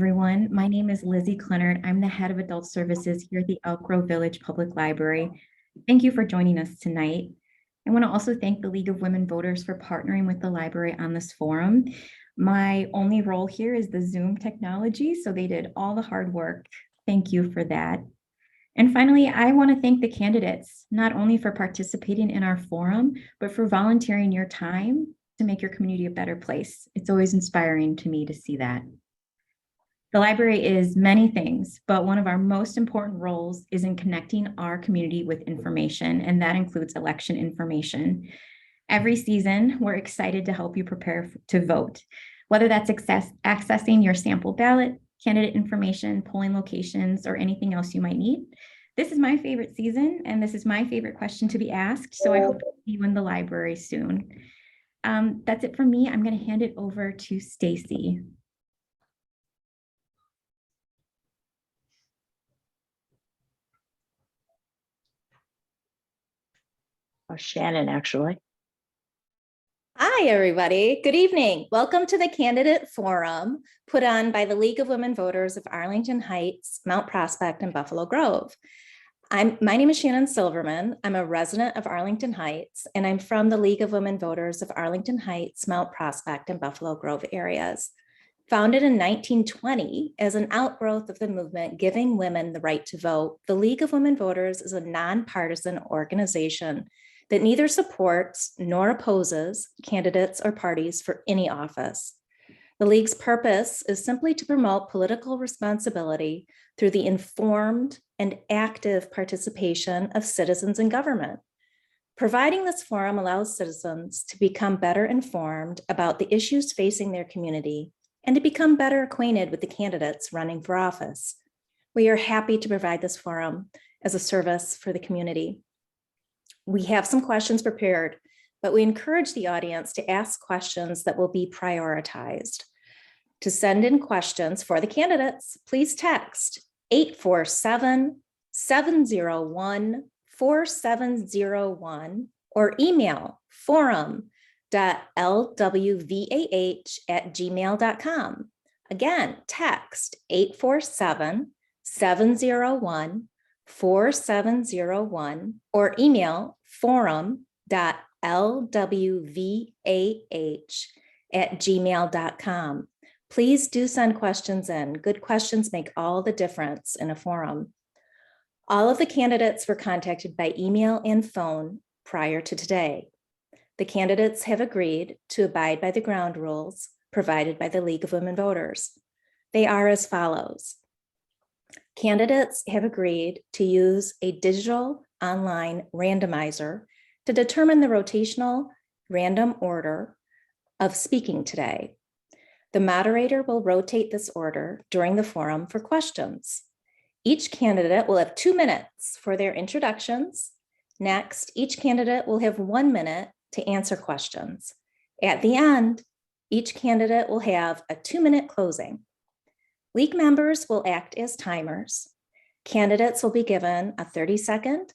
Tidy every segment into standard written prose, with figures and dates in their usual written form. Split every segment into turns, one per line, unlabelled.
Everyone. My name is Lizzie Clennard. I'm the head of adult services here at the Elk Grove Village Public Library. Thank you for joining us tonight. I want to also thank the League of Women Voters for partnering with the library on this forum. My only role here is the Zoom technology, so they did all the hard work. Thank you for that. And finally, I want to thank the candidates, not only for participating in our forum, but for volunteering your time to make your community a better place. It's always inspiring to me to see that. The library is many things, but one of our most important roles is in connecting our community with information, and that includes election information. Every season, we're excited to help you prepare to vote, whether that's accessing your sample ballot, candidate information, polling locations, or anything else you might need. This is my favorite season, and this is my favorite question to be asked, so I hope to see you in the library soon. That's it for me. I'm going to hand it over to Stacy.
Shannon, actually.
Hi, everybody. Good evening. Welcome to the Candidate Forum put on by the League of Women Voters of Arlington Heights, Mount Prospect, and Buffalo Grove. My name is Shannon Silverman. I'm a resident of Arlington Heights, and I'm from the League of Women Voters of Arlington Heights, Mount Prospect, and Buffalo Grove areas. Founded in 1920 as an outgrowth of the movement giving women the right to vote, the League of Women Voters is a nonpartisan organization that neither supports nor opposes candidates or parties for any office. The League's purpose is simply to promote political responsibility through the informed and active participation of citizens in government. Providing this forum allows citizens to become better informed about the issues facing their community and to become better acquainted with the candidates running for office. We are happy to provide this forum as a service for the community. We have some questions prepared, but we encourage the audience to ask questions that will be prioritized. To send in questions for the candidates, please text 847-701-4701 or email forum.lwvah@gmail.com. Again, text 847-701-4701 or email forum.lwvah@gmail.com. Please do send questions in. Good questions make all the difference in a forum. All of the candidates were contacted by email and phone prior to today. The candidates have agreed to abide by the ground rules provided by the League of Women Voters. They are as follows. Candidates have agreed to use a digital online randomizer to determine the rotational random order of speaking today. The moderator will rotate this order during the forum for questions. Each candidate will have 2 minutes for their introductions. Next, each candidate will have 1 minute to answer questions. At the end, each candidate will have a 2-minute closing. League members will act as timers. Candidates will be given a 30-second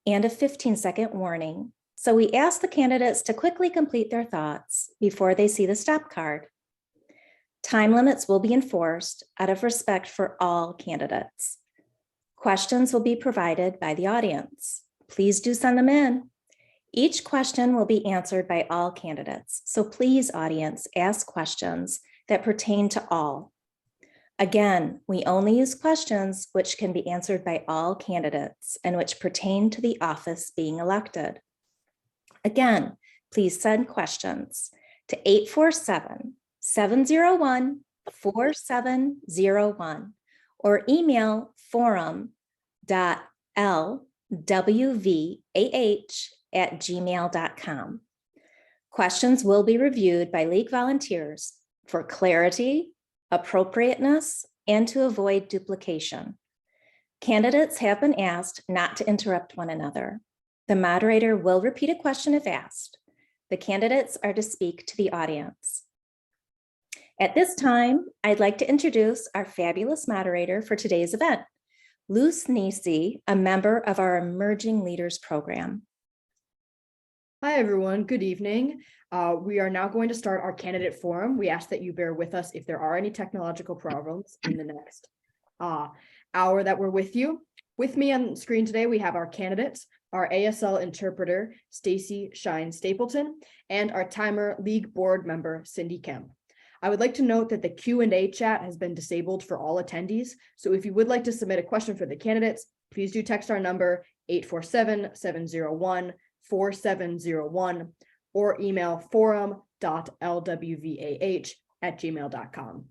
and a 15-second warning. So we ask the candidates to quickly complete their thoughts before they see the stop card. Time limits will be enforced out of respect for all candidates. Questions will be provided by the audience. Please do send them in. Each question will be answered by all candidates. So please, audience, ask questions that pertain to all. Again, we only use questions which can be answered by all candidates and which pertain to the office being elected. Again, please send questions to 847-701-4701 or email forum.lwvah@gmail.com. Questions will be reviewed by League volunteers for clarity, appropriateness, and to avoid duplication. Candidates have been asked not to interrupt one another. The moderator will repeat a question if asked. The candidates are to speak to the audience. At this time, I'd like to introduce our fabulous moderator for today's event, Luce Nisi, a member of our Emerging Leaders Program.
Hi, everyone. Good evening. We are now going to start our candidate forum. We ask that you bear with us if there are any technological problems in the next hour that we're with you. With me on screen today, we have our candidates, our ASL interpreter, Stacy Shine Stapleton, and our timer league board member, Cindy Kemp. I would like to note that the Q&A chat has been disabled for all attendees. So if you would like to submit a question for the candidates, please do text our number 847-701-4701 or email forum.lwvah@gmail.com.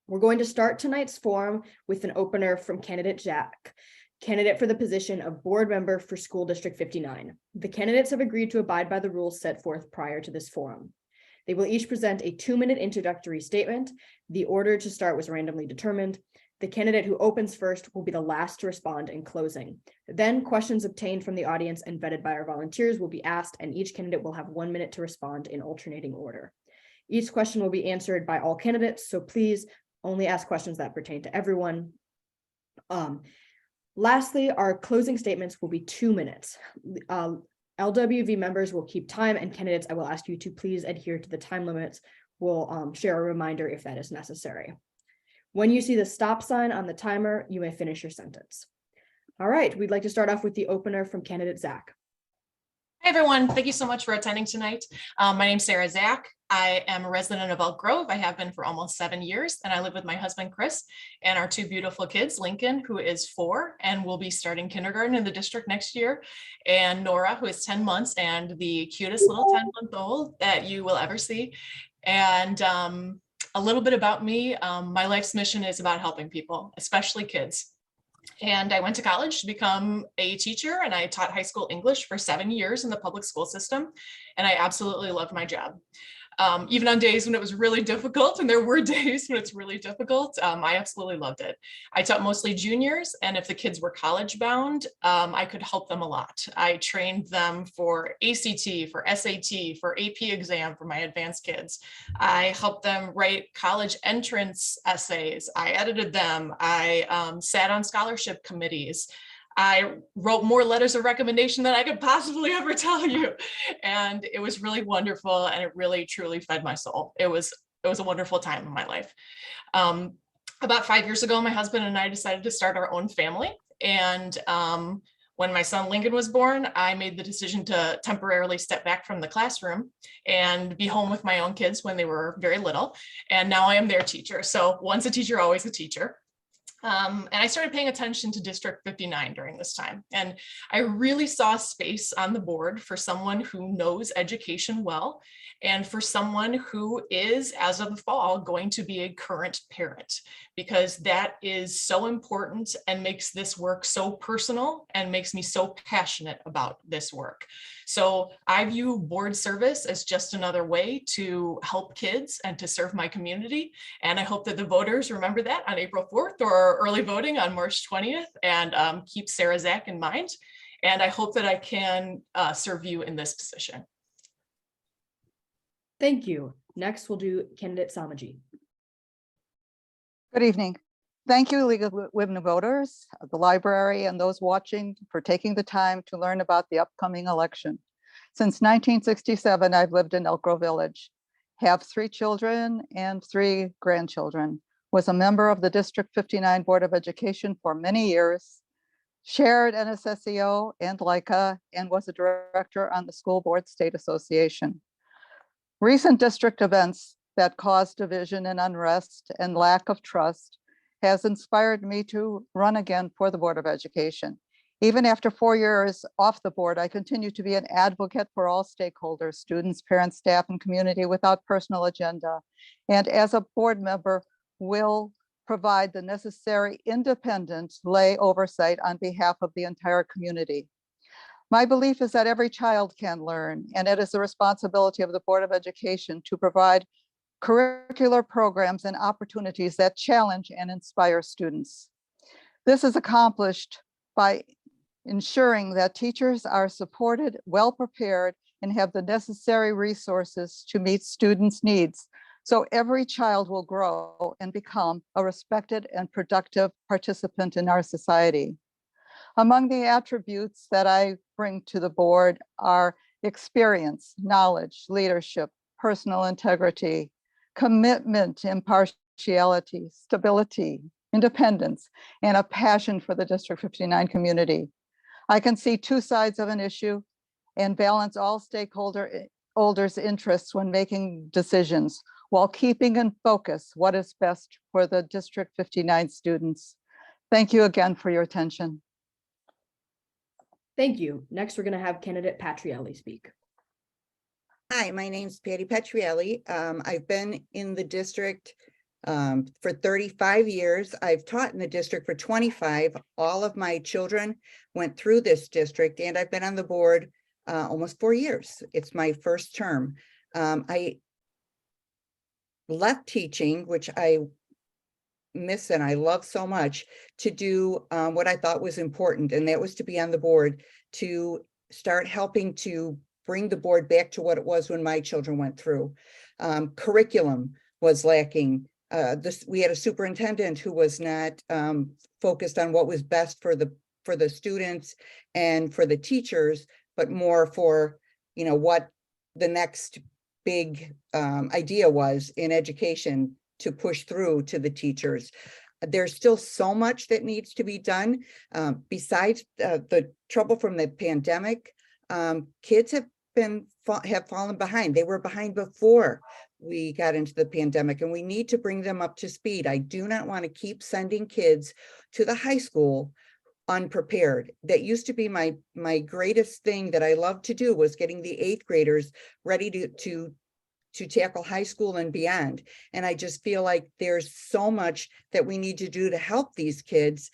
We're going to start tonight's forum with an opener from candidate Jack, candidate for the position of board member for School District 59. The candidates have agreed to abide by the rules set forth prior to this forum. They will each present a 2-minute introductory statement. The order to start was randomly determined. The candidate who opens first will be the last to respond in closing. Then questions obtained from the audience and vetted by our volunteers will be asked, and each candidate will have 1 minute to respond in alternating order. Each question will be answered by all candidates, so please only ask questions that pertain to everyone. Lastly, our closing statements will be 2 minutes. LWV members will keep time, and candidates, I will ask you to please adhere to the time limits. We'll share a reminder if that is necessary. When you see the stop sign on the timer, you may finish your sentence. All right, we'd like to start off with the opener from candidate Zach.
Hi, everyone. Thank you so much for attending tonight. My name's Sarah Zach. I am a resident of Elk Grove. I have been for almost 7 years, and I live with my husband, Chris, and our 2 beautiful kids, Lincoln, who is 4 and will be starting kindergarten in the district next year, and Nora, who is 10 months and the cutest little 10-month-old that you will ever see. And a little bit about me, my life's mission is about helping people, especially kids. And I went to college to become a teacher, and I taught high school English for 7 years in the public school system. And I absolutely loved my job. Even on days when it was really difficult, and there were days when it's really difficult, I absolutely loved it. I taught mostly juniors, and if the kids were college bound, I could help them a lot. I trained them for ACT, for SAT, for AP exam for my advanced kids. I helped them write college entrance essays. I edited them. I sat on scholarship committees. I wrote more letters of recommendation than I could possibly ever tell you. And it was really wonderful. And it really, truly fed my soul. It was a wonderful time in my life. About 5 years ago, my husband and I decided to start our own family. And when my son Lincoln was born, I made the decision to temporarily step back from the classroom and be home with my own kids when they were very little. And now I am their teacher. So once a teacher, always a teacher. And I started paying attention to District 59 during this time. And I really saw space on the board for someone who knows education well, and for someone who is, as of the fall, going to be a current parent, because that is so important and makes this work so personal and makes me so passionate about this work. So I view board service as just another way to help kids and to serve my community. And I hope that the voters remember that on April 4th or early voting on March 20th, and keep Sarah Zach in mind. And I hope that I can serve you in this position.
Thank you. Next, we'll do candidate Samaji.
Good evening. Thank you, League of Women Voters, the library, and those watching for taking the time to learn about the upcoming election. Since 1967, I've lived in Elk Grove Village, have 3 children and 3 grandchildren, was a member of the District 59 Board of Education for many years, chaired NSSEO and LICA, and was a director on the School Board State Association. Recent district events that caused division and unrest and lack of trust has inspired me to run again for the Board of Education. Even after 4 years off the board, I continue to be an advocate for all stakeholders, students, parents, staff, and community without personal agenda. And as a board member, will provide the necessary independent lay oversight on behalf of the entire community. My belief is that every child can learn, and it is the responsibility of the Board of Education to provide curricular programs and opportunities that challenge and inspire students. This is accomplished by ensuring that teachers are supported, well prepared, and have the necessary resources to meet students' needs, so every child will grow and become a respected and productive participant in our society. Among the attributes that I bring to the board are experience, knowledge, leadership, personal integrity, commitment, impartiality, stability, independence, and a passion for the District 59 community. I can see two sides of an issue and balance all stakeholders' interests when making decisions while keeping in focus what is best for the District 59 students. Thank you again for your attention.
Thank you. Next, we're going to have candidate Patrielli speak.
Hi, my name's Patty Petrielli. I've been in the district for 35 years. I've taught in the district for 25. All of my children went through this district, and I've been on the board almost 4 years. It's my first term. I left teaching, which I miss and I love so much, to do what I thought was important, and that was to be on the board, to start helping to bring the board back to what it was when my children went through. Curriculum was lacking. We had a superintendent who was not focused on what was best for the students and for the teachers, but more for, you know, what the next big idea was in education to push through to the teachers. There's still so much that needs to be done. Besides the trouble from the pandemic, kids have fallen behind. They were behind before we got into the pandemic, and we need to bring them up to speed. I do not want to keep sending kids to the high school unprepared. That used to be my greatest thing that I loved to do, was getting the 8th graders ready to tackle high school and beyond. And I just feel like there's so much that we need to do to help these kids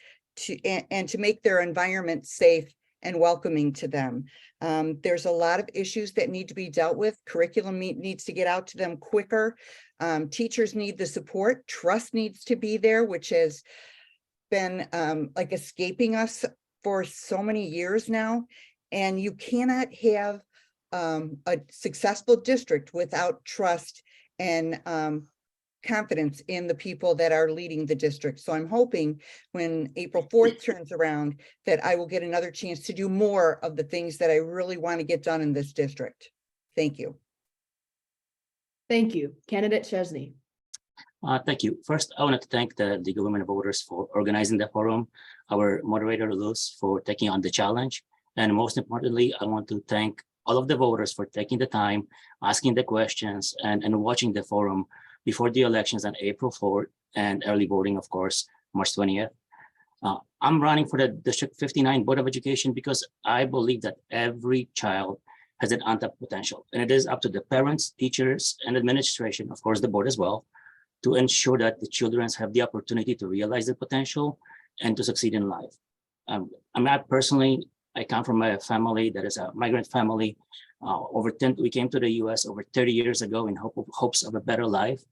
and to make their environment safe and welcoming to them. There's a lot of issues that need to be dealt with. Curriculum needs to get out to them quicker. Teachers need the support. Trust needs to be there, which has been like escaping us for so many years now. And you cannot have a successful district without trust and confidence in the people that are leading the district. So I'm hoping when April 4th turns around that I will get another chance to do more of the things that I really want to get done in this district. Thank you.
Thank you. Candidate Chesney.
Thank you. First, I want to thank the League of Women Voters for organizing the forum, our moderator Luz for taking on the challenge, and most importantly, I want to thank all of the voters for taking the time, asking the questions, and watching the forum before the elections on April 4th and early voting, of course, March 20th. I'm running for the District 59 Board of Education because I believe that every child has an untapped potential, and it is up to the parents, teachers, and administration, of course, the board as well, to ensure that the children have the opportunity to realize their potential and to succeed in life. I'm not personally, I come from a family that is a migrant family. We came to the US over 30 years ago in hopes of a better life.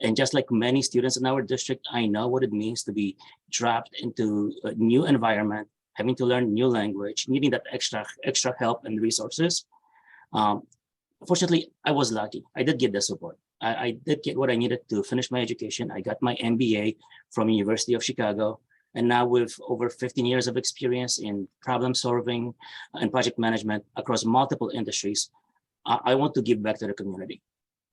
And just like many students in our district, I know what it means to be dropped into a new environment, having to learn new language, needing that extra help and resources. Fortunately, I was lucky. I did get the support. I did get what I needed to finish my education. I got my MBA from University of Chicago. And now with over 15 years of experience in problem solving and project management across multiple industries, I want to give back to the community.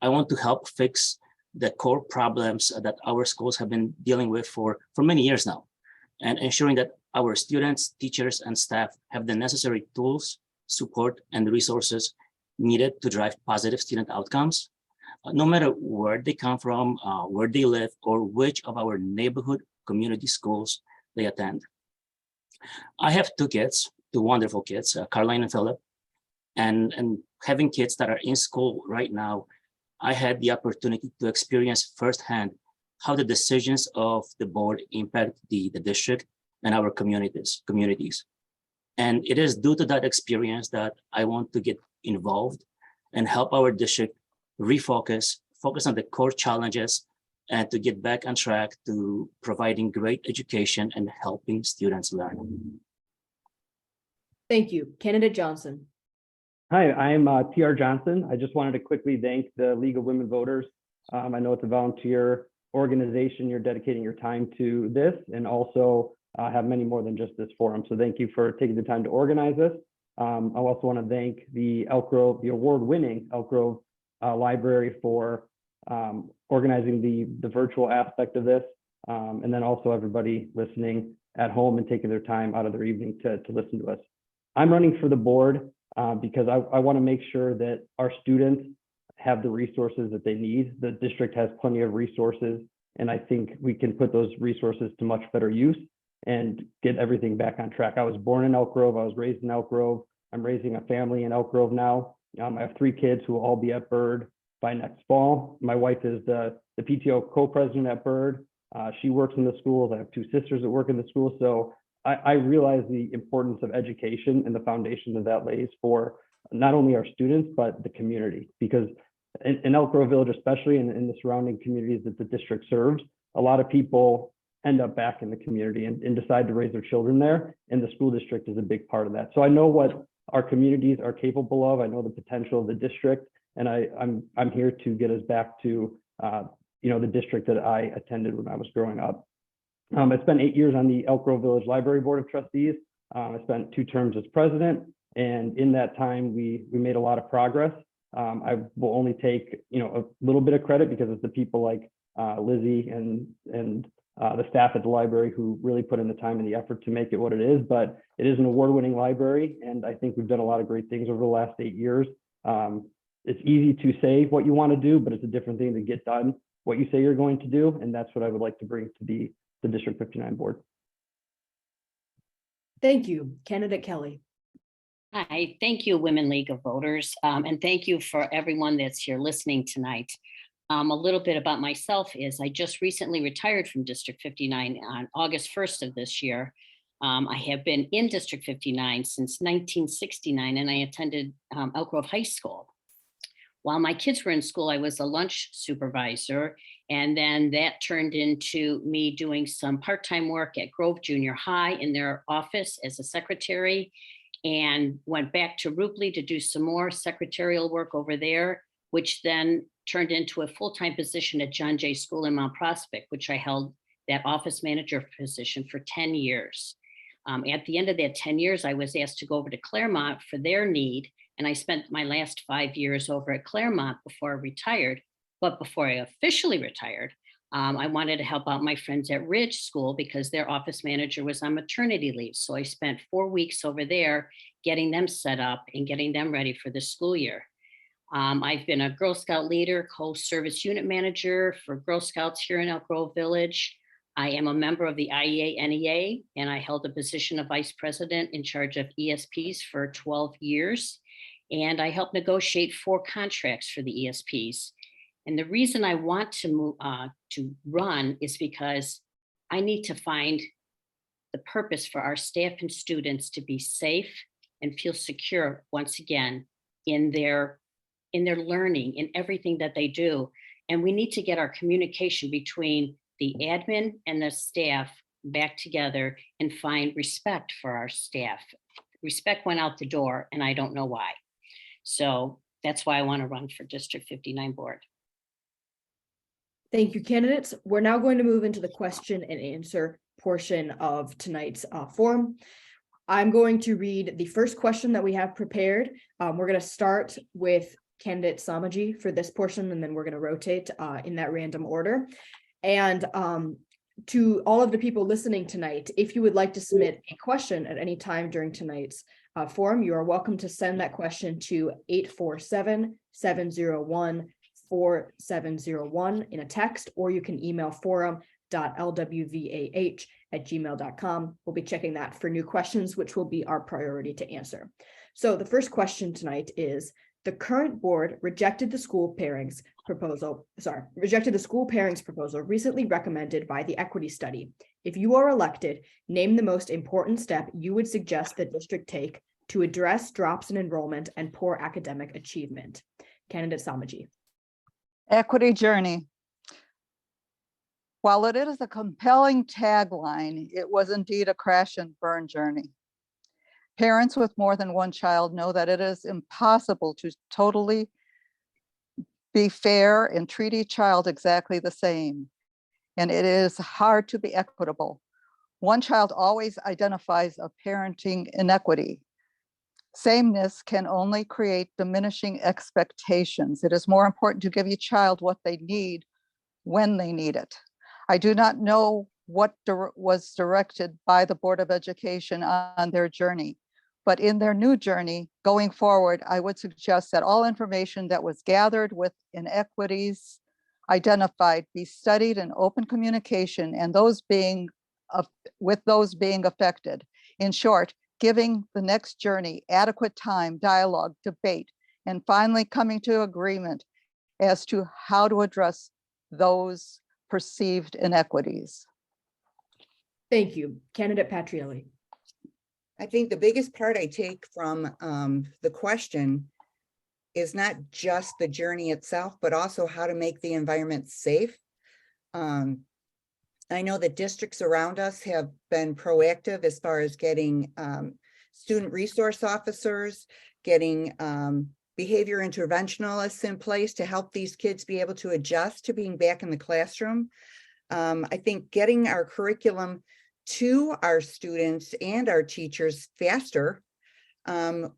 I want to help fix the core problems that our schools have been dealing with for many years now, and ensuring that our students, teachers, and staff have the necessary tools, support, and resources needed to drive positive student outcomes, no matter where they come from, where they live, or which of our neighborhood community schools they attend. I have two wonderful kids, Caroline and Philip, and having kids that are in school right now, I had the opportunity to experience firsthand how the decisions of the board impact the district and our communities. And it is due to that experience that I want to get involved and help our district focus on the core challenges and to get back on track to providing great education and helping students learn.
Thank you. Candidate Johnson.
Hi, I'm TR Johnson. I just wanted to quickly thank the League of Women Voters. I know it's a volunteer organization. You're dedicating your time to this and also have many more than just this forum. So thank you for taking the time to organize this. I also want to thank the Elk Grove, the award-winning Elk Grove Library for organizing the virtual aspect of this, and then also everybody listening at home and taking their time out of their evening to listen to us. I'm running for the board because I want to make sure that our students have the resources that they need. The district has plenty of resources, and I think we can put those resources to much better use and get everything back on track. I was born in Elk Grove. I was raised in Elk Grove. I'm raising a family in Elk Grove now. I have 3 kids who will all be at Byrd by next fall. My wife is the PTO co-president at Byrd. She works in the schools. I have 2 sisters that work in the schools. So I realize the importance of education and the foundation that lays for not only our students, but the community. Because in Elk Grove Village, especially in the surrounding communities that the district serves, a lot of people end up back in the community and decide to raise their children there. And the school district is a big part of that. So I know what our communities are capable of. I know the potential of the district, and I'm here to get us back to the district that I attended when I was growing up. I spent 8 years on the Elk Grove Village Library Board of Trustees. I spent 2 terms as president, and in that time we made a lot of progress. I will only take a little bit of credit because it's the people like Lizzie and the staff at the library who really put in the time and the effort to make it what it is. But it is an award-winning library, and I think we've done a lot of great things over the last 8 years. It's easy to say what you want to do, but it's a different thing to get done what you say you're going to do, and that's what I would like to bring to the District 59 board.
Thank you, candidate Kelly.
Hi, thank you, Women League of Voters, and thank you for everyone that's here listening tonight. A little bit about myself is I just recently retired from District 59 on August 1st of this year. I have been in District 59 since 1969, and I attended Elk Grove High School. While my kids were in school, I was a lunch supervisor, and then that turned into me doing some part-time work at Grove Junior High in their office as a secretary, and went back to Rupley to do some more secretarial work over there, which then turned into a full-time position at John Jay School in Mount Prospect, which I held that office manager position for 10 years. At the end of that 10 years, I was asked to go over to Claremont for their need, and I spent my last 5 years over at Claremont before I retired. But before I officially retired, I wanted to help out my friends at Ridge School because their office manager was on maternity leave. So I spent 4 weeks over there getting them set up and getting them ready for the school year. I've been a Girl Scout leader, co-service unit manager for Girl Scouts here in Elk Grove Village. I am a member of the IEA-NEA, and I held the position of vice president in charge of ESPs for 12 years. And I helped negotiate 4 contracts for the ESPs. And the reason I want to run is because I need to find the purpose for our staff and students to be safe and feel secure once again in their learning, in everything that they do. And we need to get our communication between the admin and the staff back together and find respect for our staff. Respect went out the door, and I don't know why. So that's why I want to run for District 59 board.
Thank you, candidates. We're now going to move into the question and answer portion of tonight's forum. I'm going to read the first question that we have prepared. We're going to start with candidate Samaji for this portion, and then we're going to rotate in that random order. And to all of the people listening tonight, if you would like to submit a question at any time during tonight's forum, you are welcome to send that question to 847-701-4701 in a text, or you can email forum.lwvah@gmail.com. We'll be checking that for new questions, which will be our priority to answer. So the first question tonight is, the current board rejected the school pairings proposal recently recommended by the equity study. If you are elected, name the most important step you would suggest the district take to address drops in enrollment and poor academic achievement. Candidate Samaji.
Equity journey. While it is a compelling tagline, it was indeed a crash and burn journey. Parents with more than one child know that it is impossible to totally be fair and treat each child exactly the same. And it is hard to be equitable. One child always identifies a parenting inequity. Sameness can only create diminishing expectations. It is more important to give each child what they need when they need it. I do not know what was directed by the Board of Education on their journey, but in their new journey going forward, I would suggest that all information that was gathered with inequities identified be studied in open communication and with those being affected. In short, giving the next journey adequate time, dialogue, debate, and finally coming to agreement as to how to address those perceived inequities.
Thank you. Candidate Patrielli.
I think the biggest part I take from the question is not just the journey itself, but also how to make the environment safe. I know that districts around us have been proactive as far as getting student resource officers, getting behavior interventionalists in place to help these kids be able to adjust to being back in the classroom. I think getting our curriculum to our students and our teachers faster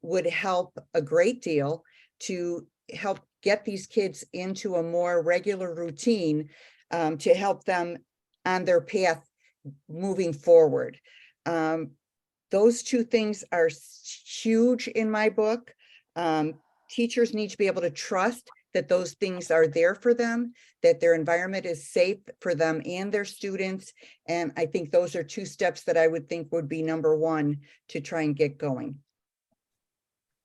would help a great deal to help get these kids into a more regular routine to help them on their path moving forward. Those two things are huge in my book. Teachers need to be able to trust that those things are there for them, that their environment is safe for them and their students. And I think those are two steps that I would think would be number one to try and get going.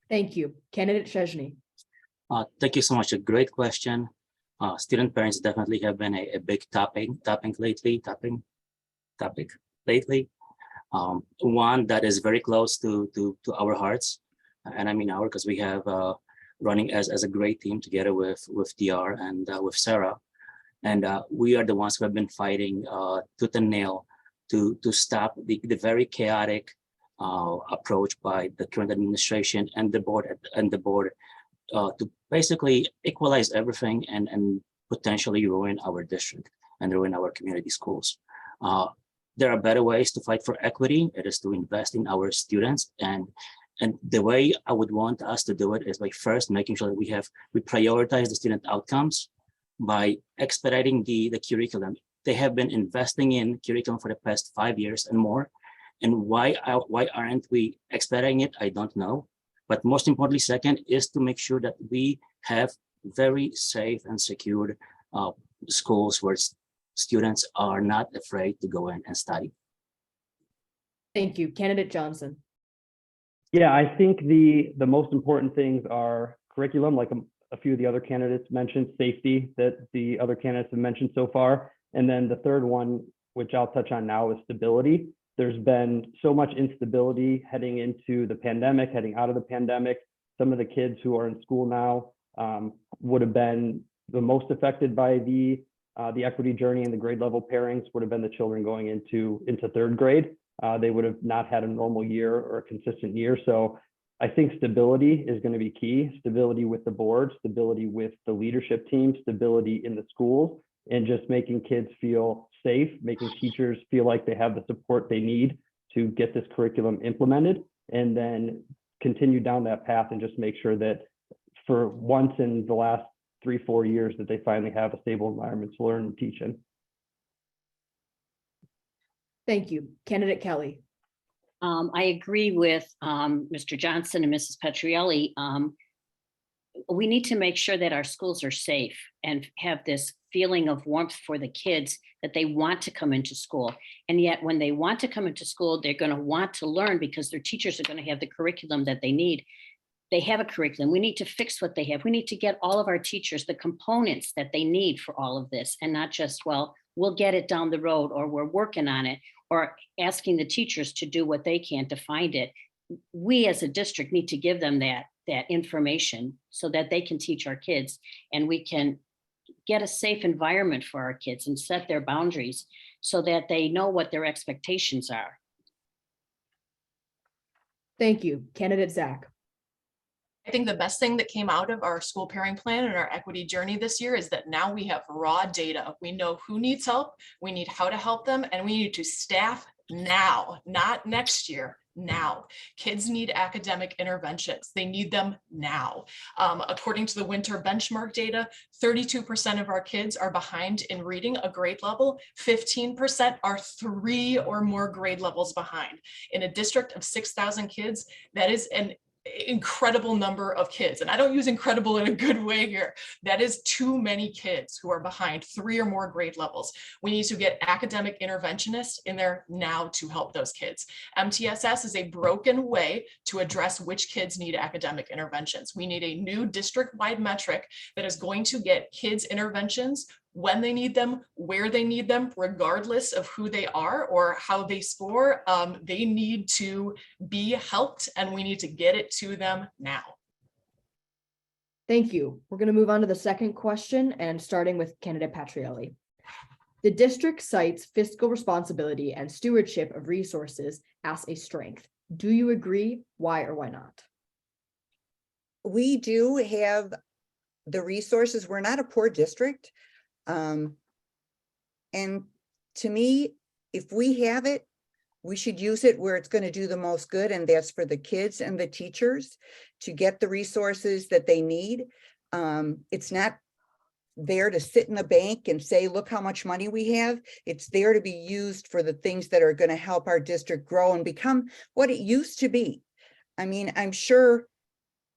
Thank you. Candidate Chesney.
Thank you so much. A great question. Student parents definitely have been a big topic lately. One that is very close to our hearts, and I mean our, because we have running as a great team together with DR and with Sarah, and we are the ones who have been fighting tooth and nail to stop the very chaotic approach by the current administration and the board to basically equalize everything and potentially ruin our district and ruin our community schools. There are better ways to fight for equity. It is to invest in our students, and the way I would want us to do it is by first making sure that we prioritize the student outcomes by expediting the curriculum. They have been investing in curriculum for the past 5 years and more, and why aren't we expediting it? I don't know. But most importantly, second, is to make sure that we have very safe and secured schools where students are not afraid to go in and study.
Thank you. Candidate Johnson.
Yeah, I think the most important things are curriculum, like a few of the other candidates mentioned, safety that the other candidates have mentioned so far. And then the third one, which I'll touch on now, is stability. There's been so much instability heading into the pandemic, heading out of the pandemic. Some of the kids who are in school now would have been the most affected by the equity journey, and the grade level pairings would have been the children going into third grade. They would have not had a normal year or a consistent year. So I think stability is going to be key. Stability with the board, stability with the leadership team, stability in the schools, and just making kids feel safe, making teachers feel like they have the support they need to get this curriculum implemented, and then continue down that path and just make sure that for once in the last 3-4 years that they finally have a stable environment to learn and teach in.
Thank you. Candidate Kelly.
I agree with Mr. Johnson and Mrs. Petrielli. We need to make sure that our schools are safe and have this feeling of warmth for the kids, that they want to come into school. And yet when they want to come into school, they're going to want to learn because their teachers are going to have the curriculum that they need. They have a curriculum. We need to fix what they have. We need to get all of our teachers the components that they need for all of this, and not just, well, we'll get it down the road, or we're working on it, or asking the teachers to do what they can to find it. We as a district need to give them that information so that they can teach our kids, and we can get a safe environment for our kids and set their boundaries so that they know what their expectations are.
Thank you. Candidate Zach.
I think the best thing that came out of our school pairing plan and our equity journey this year is that now we have raw data. We know who needs help, we need how to help them, and we need to staff now, not next year, now. Kids need academic interventions. They need them now. According to the winter benchmark data, 32% of our kids are behind in reading a grade level. 15% are 3 or more grade levels behind. In a district of 6,000 kids, that is an incredible number of kids. And I don't use incredible in a good way here. That is too many kids who are behind 3 or more grade levels. We need to get academic interventionists in there now to help those kids. MTSS is a broken way to address which kids need academic interventions. We need a new district-wide metric that is going to get kids interventions when they need them, where they need them, regardless of who they are or how they score. They need to be helped, and we need to get it to them now.
Thank you. We're going to move on to the second question, and starting with candidate Patrielli. The district cites fiscal responsibility and stewardship of resources as a strength. Do you agree? Why or why not?
We do have the resources. We're not a poor district. And to me, if we have it, we should use it where it's going to do the most good, and that's for the kids and the teachers to get the resources that they need. It's not there to sit in the bank and say, look how much money we have. It's there to be used for the things that are going to help our district grow and become what it used to be. I mean, I'm sure,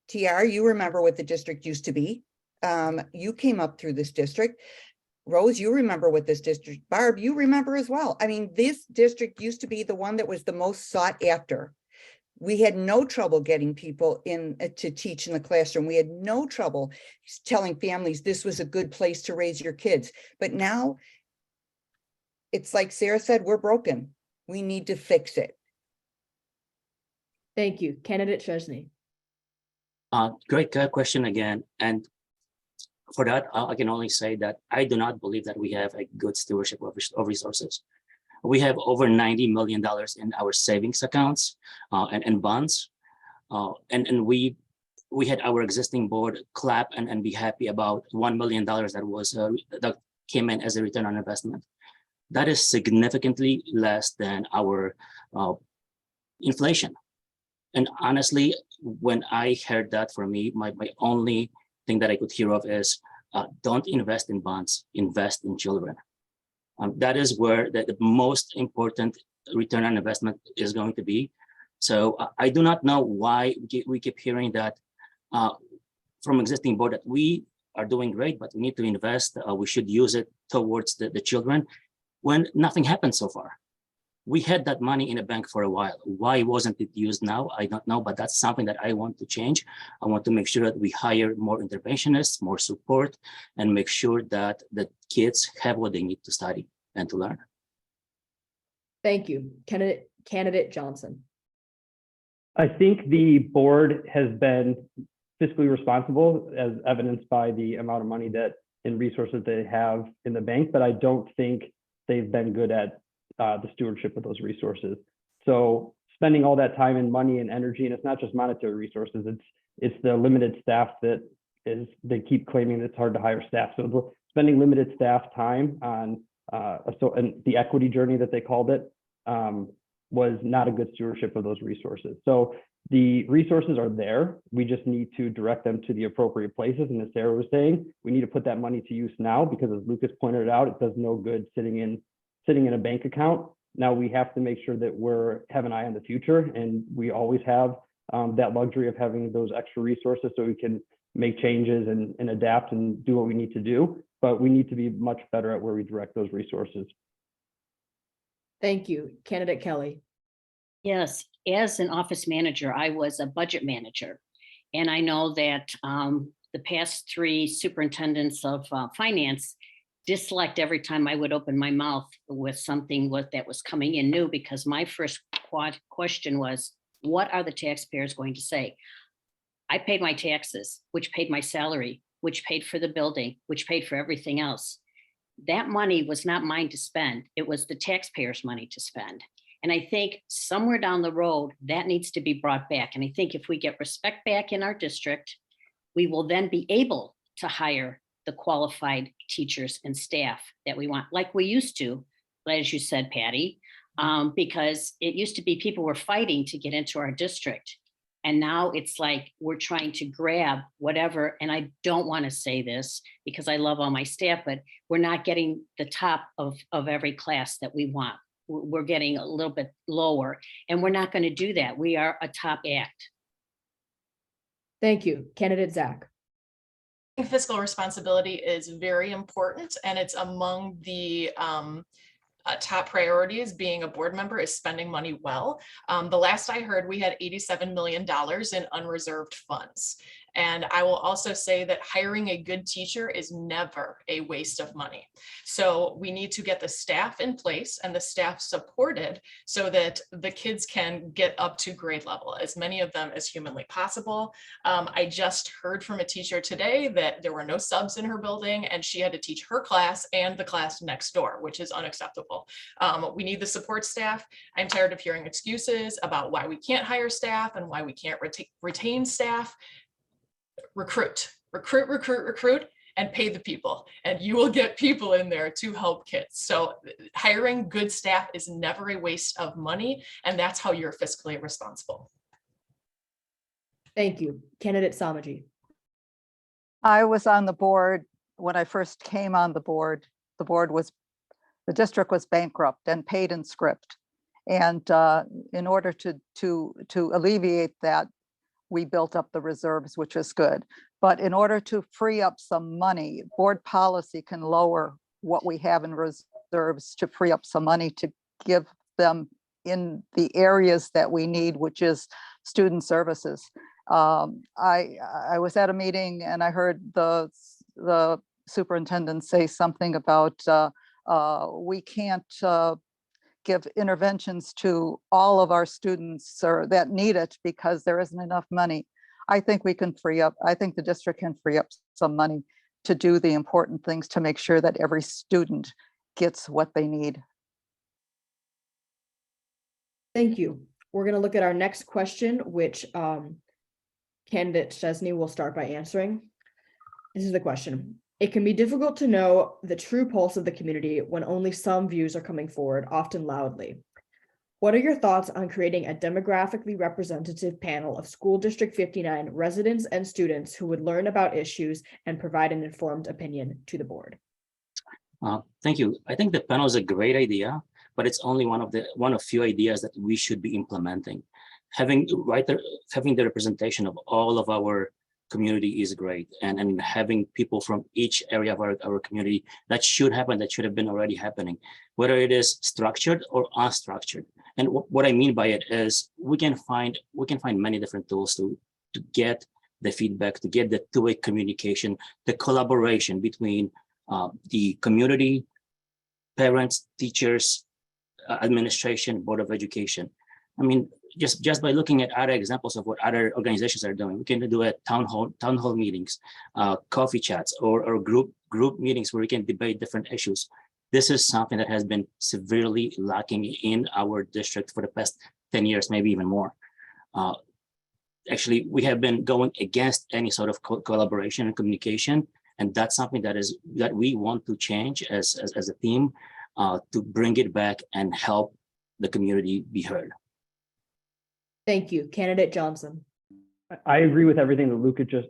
TR, you remember what the district used to be. You came up through this district. Rose, you remember what this district, Barb, you remember as well. I mean, this district used to be the one that was the most sought after. We had no trouble getting people in to teach in the classroom. We had no trouble telling families this was a good place to raise your kids. But now it's like Sarah said, we're broken. We need to fix it.
Thank you. Candidate Chesney.
Great question again. And for that, I can only say that I do not believe that we have a good stewardship of resources. We have over $90 million in our savings accounts and bonds. And we had our existing board clap and be happy about $1 million that came in as a return on investment. That is significantly less than our inflation. And honestly, when I heard that, for me, my only thing that I could hear of is don't invest in bonds, invest in children. That is where the most important return on investment is going to be. So I do not know why we keep hearing that from existing board that we are doing great, but we need to invest. We should use it towards the children when nothing happened so far. We had that money in a bank for a while. Why wasn't it used now? I don't know, but that's something that I want to change. I want to make sure that we hire more interventionists, more support, and make sure that the kids have what they need to study and to learn.
Thank you. Candidate Johnson.
I think the board has been fiscally responsible, as evidenced by the amount of money that and resources they have in the bank, but I don't think they've been good at the stewardship of those resources. So spending all that time and money and energy, and it's not just monetary resources, it's the limited staff that they keep claiming it's hard to hire staff. So spending limited staff time on and the equity journey that they called it was not a good stewardship of those resources. So the resources are there. We just need to direct them to the appropriate places. And as Sarah was saying, we need to put that money to use now, because as Lucas pointed out, it does no good sitting in a bank account. Now we have to make sure that we have an eye on the future, and we always have that luxury of having those extra resources so we can make changes and adapt and do what we need to do. But we need to be much better at where we direct those resources.
Thank you. Candidate Kelly.
Yes, as an office manager, I was a budget manager. And I know that the past 3 superintendents of finance disliked every time I would open my mouth with something that was coming in new, because my first question was, what are the taxpayers going to say? I paid my taxes, which paid my salary, which paid for the building, which paid for everything else. That money was not mine to spend. It was the taxpayers' money to spend. And I think somewhere down the road, that needs to be brought back. And I think if we get respect back in our district, we will then be able to hire the qualified teachers and staff that we want, like we used to, as you said, Patty. because it used to be people were fighting to get into our district. And now it's like we're trying to grab whatever. And I don't want to say this because I love all my staff, but we're not getting the top of every class that we want. We're getting a little bit lower, and we're not going to do that. We are a top act.
Thank you. Candidate Zach.
Fiscal responsibility is very important, and it's among the top priorities. Being a board member is spending money well. The last I heard, we had $87 million in unreserved funds. And I will also say that hiring a good teacher is never a waste of money. So we need to get the staff in place and the staff supported so that the kids can get up to grade level, as many of them as humanly possible. I just heard from a teacher today that there were no subs in her building and she had to teach her class and the class next door, which is unacceptable. We need the support staff. I'm tired of hearing excuses about why we can't hire staff and why we can't retain staff. Recruit, and pay the people, and you will get people in there to help kids. So hiring good staff is never a waste of money, and that's how you're fiscally responsible.
Thank you. Candidate Samaji.
I was on the board when I first came on the board. The district was bankrupt and paid in script. And in order to alleviate that, we built up the reserves, which is good. But in order to free up some money, board policy can lower what we have in reserves to free up some money to give them in the areas that we need, which is student services. I was at a meeting and I heard the superintendent say something about we can't give interventions to all of our students or that need it because there isn't enough money. I think we can free up, I think the district can free up some money to do the important things to make sure that every student gets what they need.
Thank you. We're going to look at our next question, which candidate Chesney will start by answering. This is the question. It can be difficult to know the true pulse of the community when only some views are coming forward, often loudly. What are your thoughts on creating a demographically representative panel of School District 59 residents and students who would learn about issues and provide an informed opinion to the board?
Thank you. I think the panel is a great idea, but it's only one of few ideas that we should be implementing. Having the representation of all of our community is great, and having people from each area of our community, that should happen, that should have been already happening, whether it is structured or unstructured. And what I mean by it is we can find many different tools to get the feedback, to get the two-way communication, the collaboration between the community, parents, teachers, administration, Board of Education. I mean, just by looking at other examples of what other organizations are doing, we can do a town hall meetings, coffee chats, or group meetings where we can debate different issues. This is something that has been severely lacking in our district for the past 10 years, maybe even more. Actually, we have been going against any sort of collaboration and communication, and that's something that we want to change as a team to bring it back and help the community be heard.
Thank you. Candidate Johnson.
I agree with everything that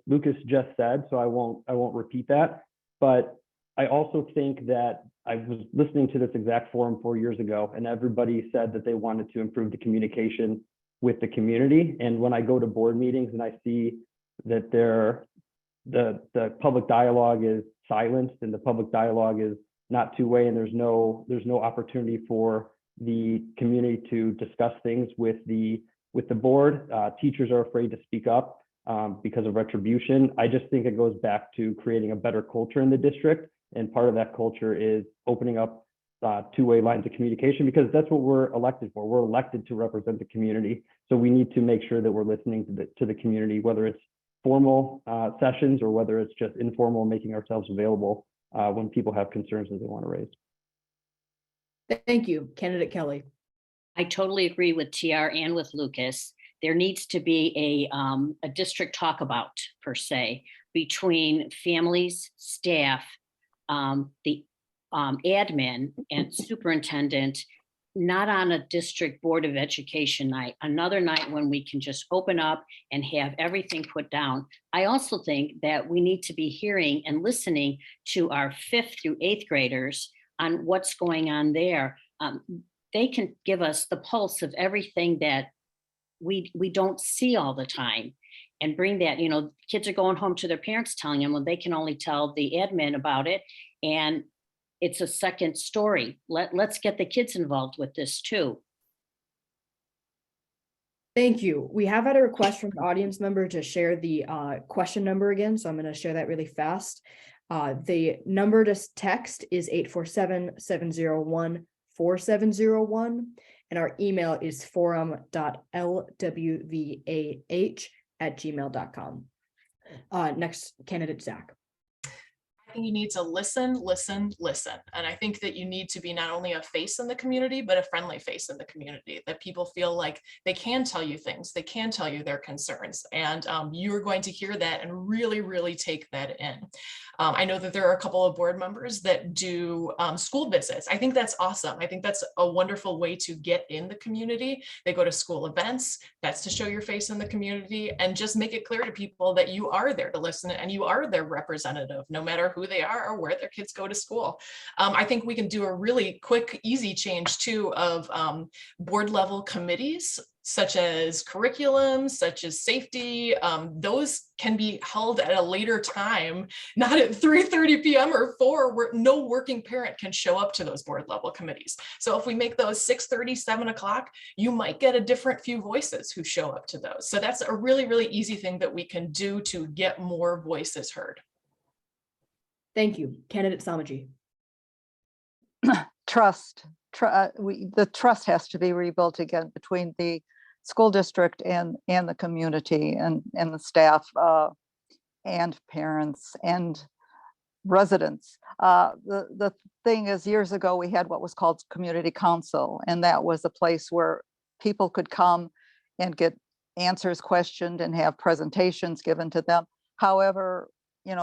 Lucas just said, so I won't repeat that. But I also think that I was listening to this exact forum 4 years ago, and everybody said that they wanted to improve the communication with the community. And when I go to board meetings and I see that the public dialogue is silenced and the public dialogue is not two-way, and there's no opportunity for the community to discuss things with the board. Teachers are afraid to speak up because of retribution. I just think it goes back to creating a better culture in the district. And part of that culture is opening up two-way lines of communication, because that's what we're elected for. We're elected to represent the community. So we need to make sure that we're listening to the community, whether it's formal sessions or whether it's just informal, making ourselves available when people have concerns that they want to raise.
Thank you. Candidate Kelly.
I totally agree with TR and with Lucas. There needs to be a district talk about, per se, between families, staff, the admin and superintendent, not on a district board of education night, another night when we can just open up and have everything put down. I also think that we need to be hearing and listening to our 5th through 8th graders on what's going on there. They can give us the pulse of everything that we don't see all the time, and bring that, kids are going home to their parents telling them, well, they can only tell the admin about it. And it's a second story. Let's get the kids involved with this too.
Thank you. We have had a request from the audience member to share the question number again, so I'm going to share that really fast. The number to text is 847-701-4701, and our email is forum.lwvah@gmail.com. Next, candidate Zach.
I think you need to listen, listen, listen. And I think that you need to be not only a face in the community, but a friendly face in the community, that people feel like they can tell you things, they can tell you their concerns, and you're going to hear that and really, really take that in. I know that there are a couple of board members that do school visits. I think that's awesome. I think that's a wonderful way to get in the community. They go to school events. That's to show your face in the community and just make it clear to people that you are there to listen and you are their representative, no matter who they are or where their kids go to school. I think we can do a really quick, easy change too of board level committees, such as curriculum, such as safety. Those can be held at a later time, not at 3:30 p.m. or 4, where no working parent can show up to those board level committees. So if we make those 6:30, 7 o'clock, you might get a different few voices who show up to those. So that's a really, really easy thing that we can do to get more voices heard.
Thank you. Candidate Samaji.
Trust. The trust has to be rebuilt again between the school district and the community and the staff and parents and residents. The thing is, years ago, we had what was called community council, and that was a place where people could come and get answers questioned and have presentations given to them. However,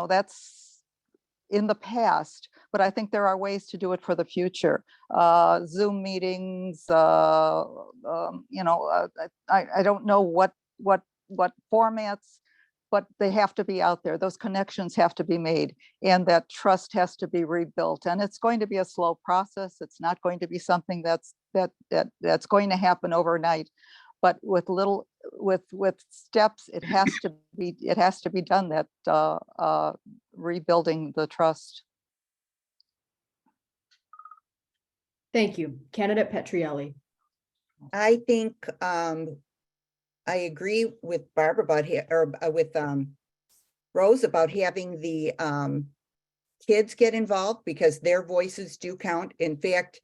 that's in the past, but I think there are ways to do it for the future. Zoom meetings, I don't know what formats, but they have to be out there. Those connections have to be made, and that trust has to be rebuilt. And it's going to be a slow process. It's not going to be something that's going to happen overnight. But with steps, it has to be done. That rebuilding the trust.
Thank you. Candidate Petrielli.
I think I agree with Barbara with Rose about having the kids get involved, because their voices do count. In fact,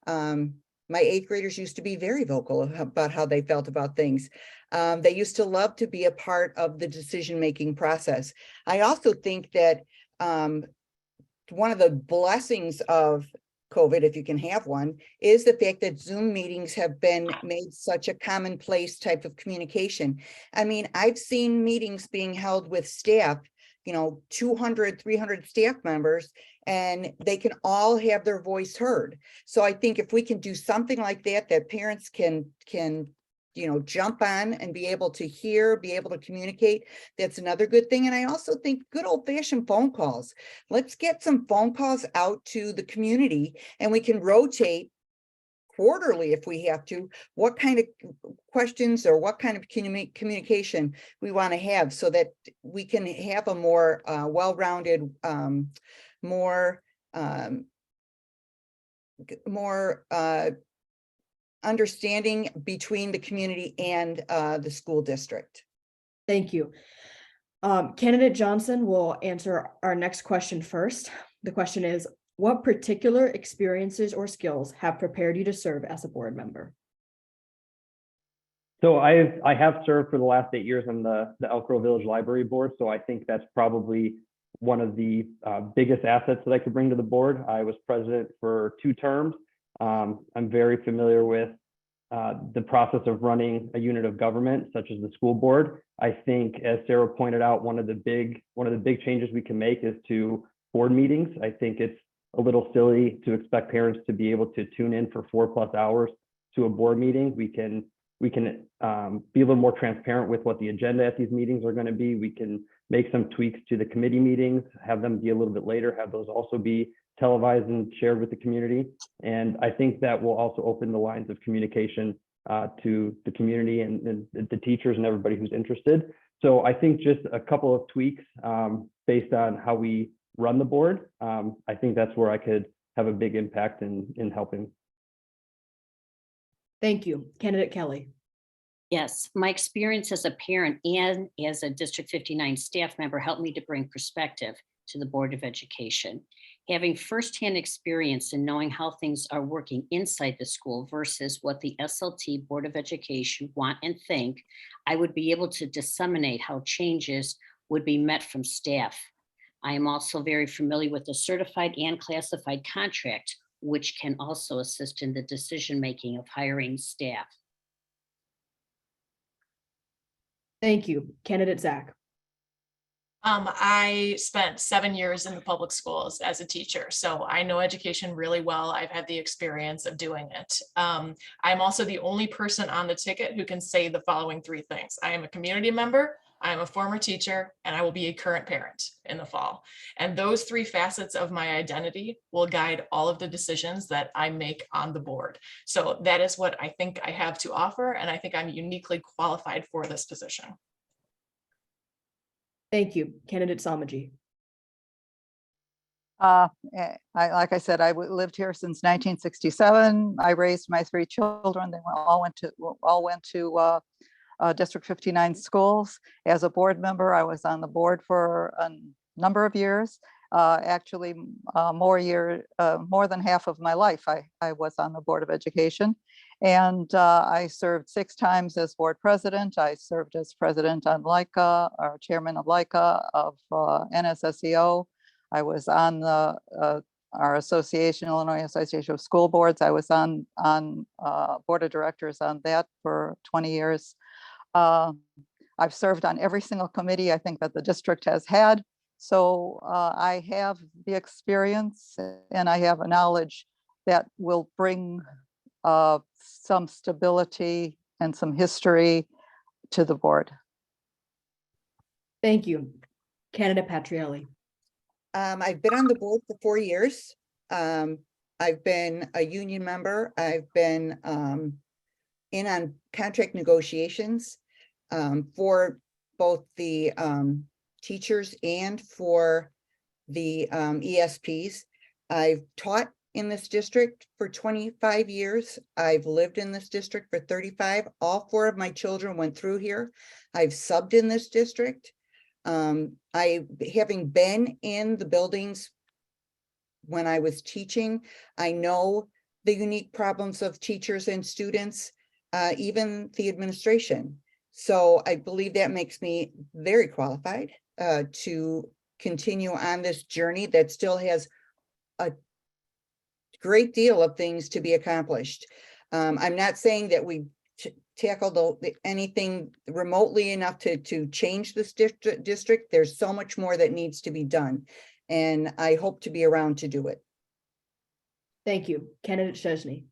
my 8th graders used to be very vocal about how they felt about things. They used to love to be a part of the decision-making process. I also think that one of the blessings of COVID, if you can have one, is the fact that Zoom meetings have been made such a commonplace type of communication. I mean, I've seen meetings being held with staff, 200, 300 staff members, and they can all have their voice heard. So I think if we can do something like that, that parents can jump on and be able to hear, be able to communicate, that's another good thing. And I also think good old-fashioned phone calls. Let's get some phone calls out to the community, and we can rotate quarterly if we have to, what kind of questions or what kind of communication we want to have, so that we can have a more well-rounded, more understanding between the community and the school district.
Thank you. Candidate Johnson will answer our next question first. The question is, what particular experiences or skills have prepared you to serve as a board member?
So I have served for the last 8 years on the Elk Grove Village Library Board. So I think that's probably one of the biggest assets that I could bring to the board. I was president for 2 terms. I'm very familiar with the process of running a unit of government, such as the school board. I think, as Sarah pointed out, one of the big changes we can make is to board meetings. I think it's a little silly to expect parents to be able to tune in for 4+ hours to a board meeting, we can be a little more transparent with what the agenda at these meetings are going to be. We can make some tweaks to the committee meetings, have them be a little bit later, have those also be televised and shared with the community. And I think that will also open the lines of communication to the community and the teachers and everybody who's interested. So I think just a couple of tweaks based on how we run the board. I think that's where I could have a big impact in helping.
Thank you. Candidate Kelly.
Yes, my experience as a parent and as a District 59 staff member helped me to bring perspective to the Board of Education. Having firsthand experience in knowing how things are working inside the school versus what the SLT Board of Education want and think, I would be able to disseminate how changes would be met from staff. I am also very familiar with the certified and classified contract, which can also assist in the decision-making of hiring staff.
Thank you. Candidate Zach.
I spent 7 years in the public schools as a teacher, so I know education really well. I've had the experience of doing it. I'm also the only person on the ticket who can say the following 3 things. I am a community member, I am a former teacher, and I will be a current parent in the fall. And those 3 facets of my identity will guide all of the decisions that I make on the board. So that is what I think I have to offer, and I think I'm uniquely qualified for this position.
Thank you. Candidate Samaji.
Like I said, I lived here since 1967. I raised my 3 children. They all went to District 59 schools. As a board member, I was on the board for a number of years. Actually, more than half of my life, I was on the Board of Education. And I served 6 times as board president. I served as president on LICA, or chairman of LICA, of NSSEO. I was on our association, Illinois Association of School Boards. I was on board of directors on that for 20 years. I've served on every single committee I think that the district has had. So I have the experience and I have a knowledge that will bring some stability and some history to the board.
Thank you. Candidate Patrielli.
I've been on the board for 4 years. I've been a union member. I've been in on contract negotiations for both the teachers and for the ESPs. I've taught in this district for 25 years. I've lived in this district for 35. All 4 of my children went through here. I've subbed in this district. Having been in the buildings when I was teaching, I know the unique problems of teachers and students, even the administration. So I believe that makes me very qualified to continue on this journey that still has a great deal of things to be accomplished. I'm not saying that we tackled anything remotely enough to change this district. There's so much more that needs to be done, and I hope to be around to do it.
Thank you. Candidate Chesney.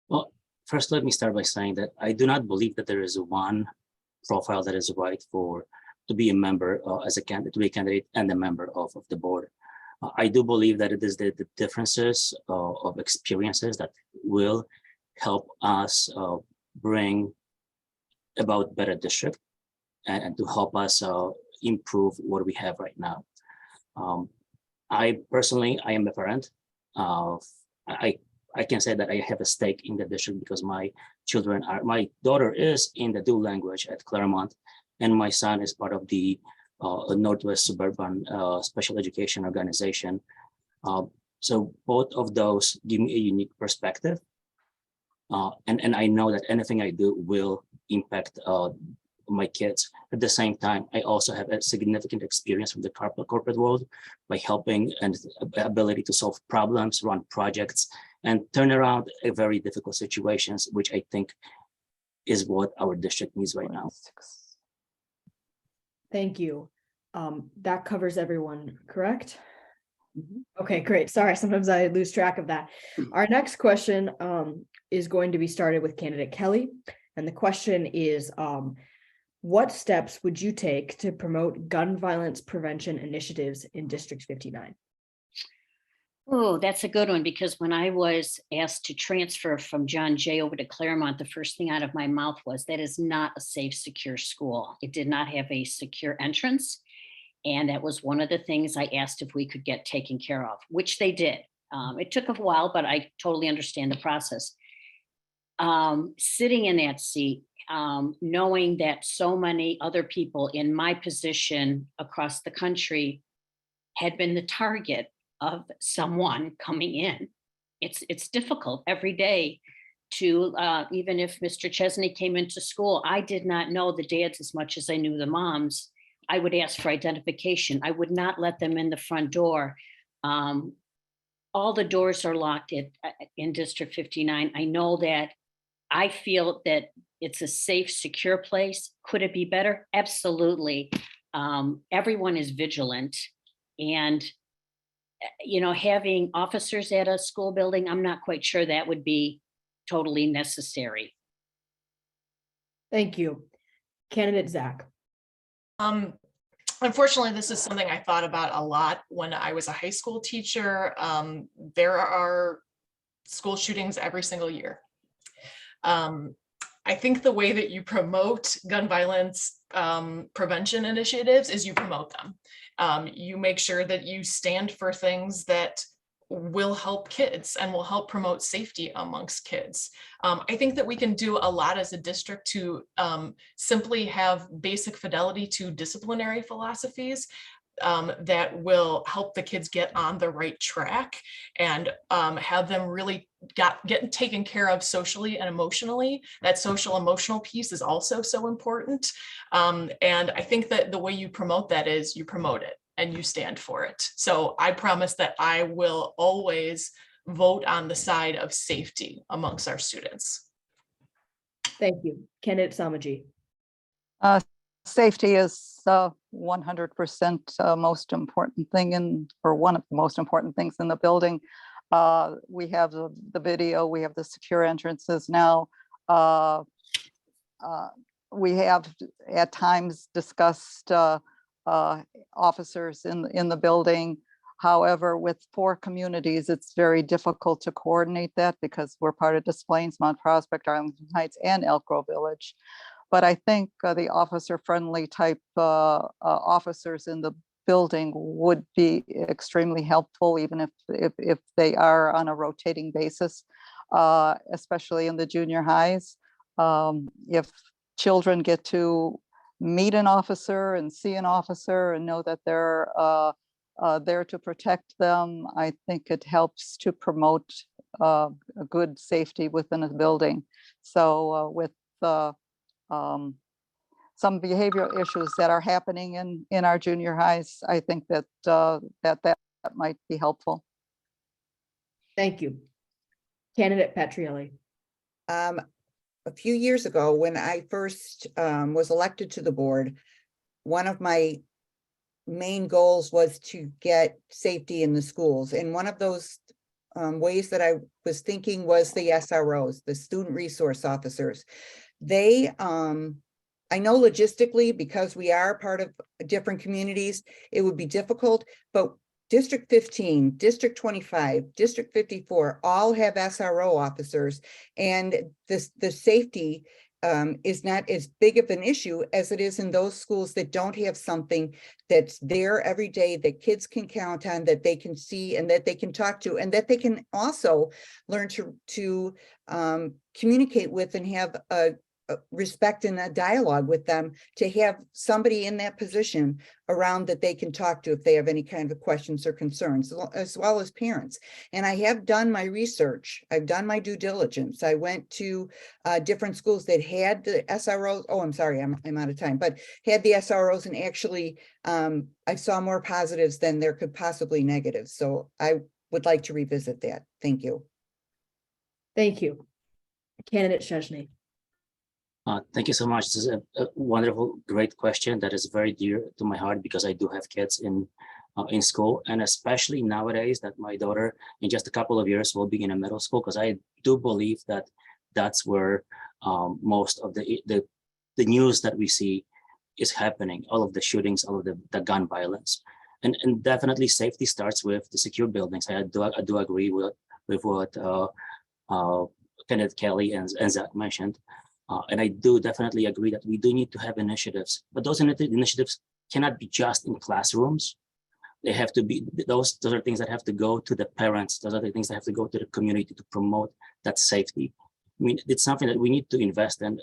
Well, first, let me start by saying that I do not believe that there is one profile that is right to be a member as a candidate, to be a candidate and a member of the board. I do believe that it is the differences of experiences that will help us bring about better district and to help us improve what we have right now. I am a parent. I can say that I have a stake in the district because my daughter is in the dual language at Claremont, and my son is part of the Northwest Suburban Special Education Organization. So both of those give me a unique perspective. And I know that anything I do will impact my kids. At the same time, I also have a significant experience from the corporate world by helping and ability to solve problems, run projects, and turn around a very difficult situations, which I think is what our district needs right now.
Thank you. That covers everyone, correct? Okay, great. Sorry, sometimes I lose track of that. Our next question is going to be started with candidate Kelly. And the question is, what steps would you take to promote gun violence prevention initiatives in District 59?
Oh, that's a good one, because when I was asked to transfer from John Jay over to Claremont, the first thing out of my mouth was, that is not a safe, secure school. It did not have a secure entrance. And that was one of the things I asked if we could get taken care of, which they did. It took a while, but I totally understand the process. Sitting in that seat, knowing that so many other people in my position across the country had been the target of someone coming in. It's difficult every day to, even if Mr. Chesney came into school, I did not know the dads as much as I knew the moms. I would ask for identification. I would not let them in the front door. All the doors are locked in District 59. I know that. I feel that it's a safe, secure place. Could it be better? Absolutely. Everyone is vigilant, and having officers at a school building, I'm not quite sure that would be totally necessary.
Thank you. Candidate Zach.
Unfortunately, this is something I thought about a lot when I was a high school teacher. There are school shootings every single year. I think the way that you promote gun violence prevention initiatives is you promote them. You make sure that you stand for things that will help kids and will help promote safety amongst kids. I think that we can do a lot as a district to simply have basic fidelity to disciplinary philosophies that will help the kids get on the right track and have them really get taken care of socially and emotionally. That social emotional piece is also so important. And I think that the way you promote that is you promote it and you stand for it. So I promise that I will always vote on the side of safety amongst our students.
Thank you. Candidate Samaji.
Safety is 100% most important thing or one of the most important things in the building. We have the video, we have the secure entrances now. We have at times discussed officers in the building. However, with 4 communities, it's very difficult to coordinate that because we're part of Des Plaines, Mount Prospect, Arlington Heights, and Elk Grove Village. But I think the officer-friendly type officers in the building would be extremely helpful, even if they are on a rotating basis, especially in the junior highs. If children get to meet an officer and see an officer and know that they're there to protect them, I think it helps to promote a good safety within a building. So with some behavioral issues that are happening in our junior highs, I think that that might be helpful.
Thank you. Candidate Petrielli.
A few years ago, when I first was elected to the board, one of my main goals was to get safety in the schools. And one of those ways that I was thinking was the SROs, the student resource officers. They, I know logistically, because we are part of different communities, it would be difficult, but District 15, District 25, District 54, all have SRO officers, and the safety is not as big of an issue as it is in those schools that don't have something that's there every day that kids can count on, that they can see and that they can talk to, and that they can also learn to communicate with and have a respect and a dialogue with them, to have somebody in that position around that they can talk to if they have any kind of questions or concerns, as well as parents. And I have done my research. I've done my due diligence. I went to different schools that had the SROs. Oh, I'm sorry, I'm out of time, but had the SROs, and actually I saw more positives than there could possibly negatives. So I would like to revisit that. Thank you.
Thank you. Candidate Chesney.
Thank you so much. This is a wonderful, great question that is very dear to my heart, because I do have kids in in school, and especially nowadays that my daughter in just a couple of years will be in a middle school, because I do believe that that's where most of the news that we see is happening, all of the shootings, all of the gun violence. And definitely safety starts with the secure buildings. I do agree with what Kenneth, Kelly, and Zach mentioned. And I do definitely agree that we do need to have initiatives, but those initiatives cannot be just in classrooms. They have to be, those are things that have to go to the parents. Those are the things that have to go to the community to promote that safety. I mean, it's something that we need to invest in,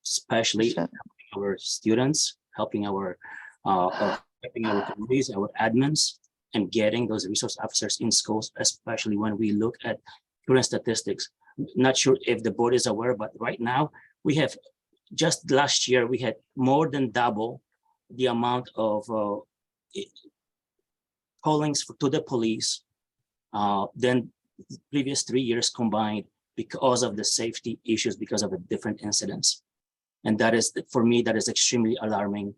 especially helping our students, helping our communities, our admins, and getting those resource officers in schools, especially when we look at current statistics. Not sure if the board is aware, but right now we have, just last year, we had more than double the amount of callings to the police than previous 3 years combined, because of the safety issues, because of the different incidents. And that is, for me, that is extremely alarming,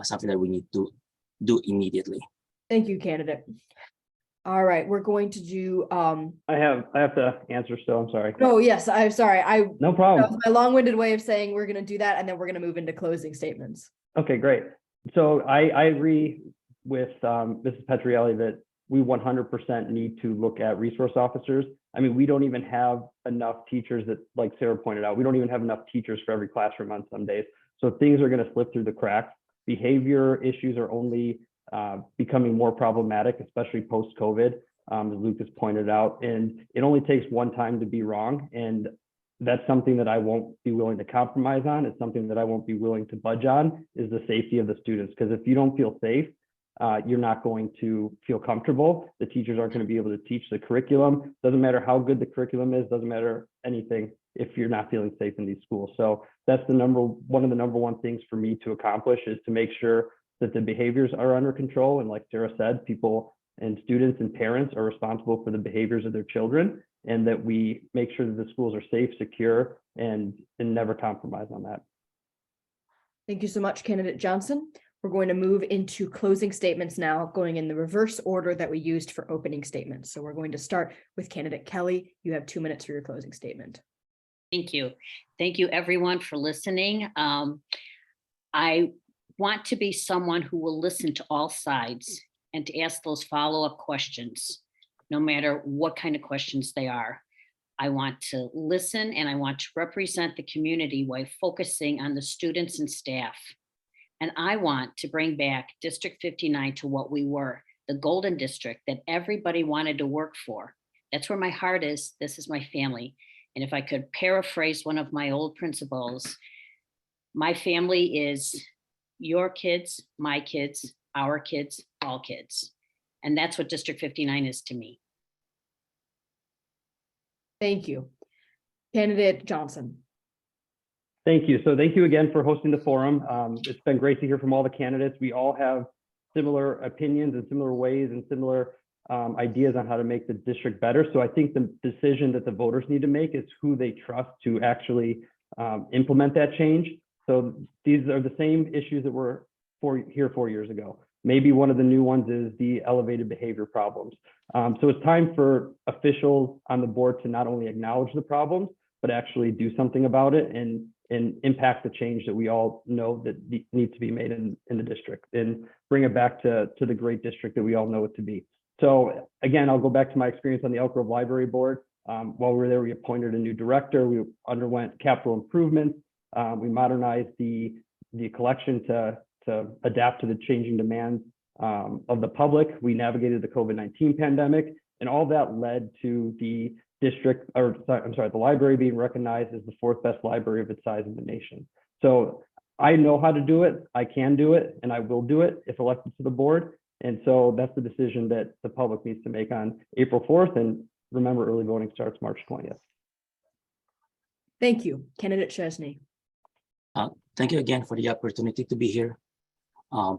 something that we need to do immediately.
Thank you, candidate. All right, we're going to do,
I have to answer still, I'm sorry.
oh, yes, I'm sorry.
No
That
problem.
was my long-winded way of saying we're going to do that, and then we're going to move into closing statements.
Okay, great. So I agree with Mrs. Petrielli that we 100% need to look at resource officers. I mean, we don't even have enough teachers that, like Sarah pointed out, we don't even have enough teachers for every classroom on some days. So things are going to slip through the cracks. Behavior issues are only becoming more problematic, especially post-COVID, as Lucas pointed out. And it only takes one time to be wrong. And that's something that I won't be willing to compromise on. It's something that I won't be willing to budge on, is the safety of the students. Because if you don't feel safe, you're not going to feel comfortable. The teachers aren't going to be able to teach the curriculum. Doesn't matter how good the curriculum is, doesn't matter anything if you're not feeling safe in these schools. So that's one of the number one things for me to accomplish, is to make sure that the behaviors are under control. And like Sarah said, people and students and parents are responsible for the behaviors of their children, and that we make sure that the schools are safe, secure, and never compromise on that.
Thank you so much, candidate Johnson. We're going to move into closing statements now, going in the reverse order that we used for opening statements. So we're going to start with candidate Kelly. You have 2 minutes for your closing statement.
Thank you. Thank you, everyone, for listening. I want to be someone who will listen to all sides and to ask those follow-up questions, no matter what kind of questions they are. I want to listen, and I want to represent the community while focusing on the students and staff. And I want to bring back District 59 to what we were, the golden district that everybody wanted to work for. That's where my heart is. This is my family. And if I could paraphrase one of my old principles, my family is your kids, my kids, our kids, all kids. And that's what District 59 is to me.
Thank you. Candidate Johnson.
Thank you. So thank you again for hosting the forum. It's been great to hear from all the candidates. We all have similar opinions and similar ways and similar ideas on how to make the district better. So I think the decision that the voters need to make is who they trust to actually implement that change. So these are the same issues that were here 4 years ago. Maybe one of the new ones is the elevated behavior problems. So it's time for officials on the board to not only acknowledge the problems, but actually do something about it and impact the change that we all know that needs to be made in the district, and bring it back to the great district that we all know it to be. So again, I'll go back to my experience on the Elk Grove Library Board. While we were there, we appointed a new director. We underwent capital improvements. We modernized the collection to adapt to the changing demands of the public. We navigated the COVID-19 pandemic, and all that led to the the library being recognized as the 4th best library of its size in the nation. So I know how to do it, I can do it, and I will do it if elected to the board. And so that's the decision that the public needs to make on April 4th. And remember, early voting starts March 20th.
Thank you. Candidate Chesney.
Thank you again for the opportunity to be here. I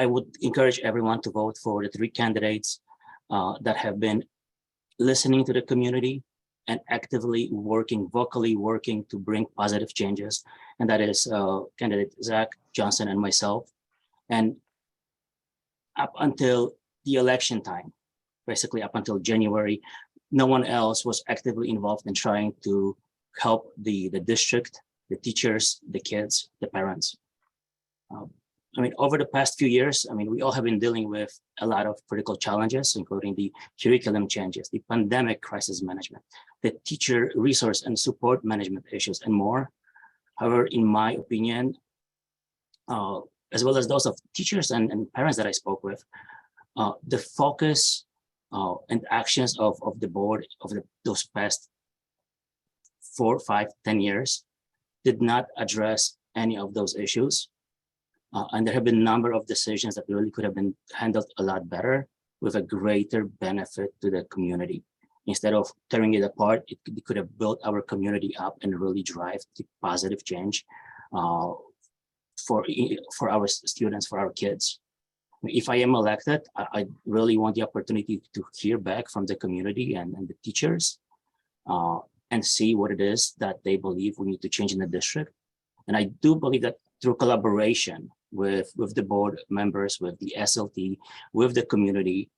would encourage everyone to vote for the 3 candidates that have been listening to the community and actively vocally working to bring positive changes. And that is candidate Zach, Johnson, and myself. And up until the election time, basically up until January, no one else was actively involved in trying to help the district, the teachers, the kids, the parents. I mean, over the past few years, I mean, we all have been dealing with a lot of critical challenges, including the curriculum changes, the pandemic crisis management, the teacher resource and support management issues, and more. However, in my opinion, as well as those of teachers and parents that I spoke with, the focus and actions of the board of those past 4, 5, 10 years did not address any of those issues. And there have been a number of decisions that really could have been handled a lot better with a greater benefit to the community. Instead of tearing it apart, it could have built our community up and really drive the positive change for our students, for our kids. If I am elected, I really want the opportunity to hear back from the community and the teachers and see what it is that they believe we need to change in the district. And I do believe that through collaboration with the board members, with the SLT, with the community,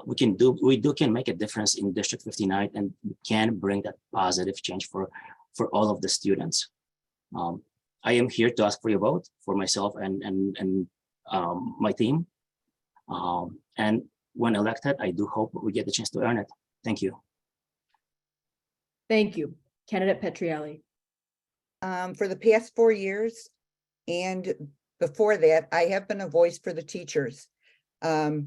we can make a difference in District 59, and we can bring that positive change for all of the students. I am here to ask for your vote for myself and my team. And when elected, I do hope we get the chance to earn it. Thank you.
Thank you. Candidate Petrielli.
For the past 4 years and before that, I have been a voice for the teachers. I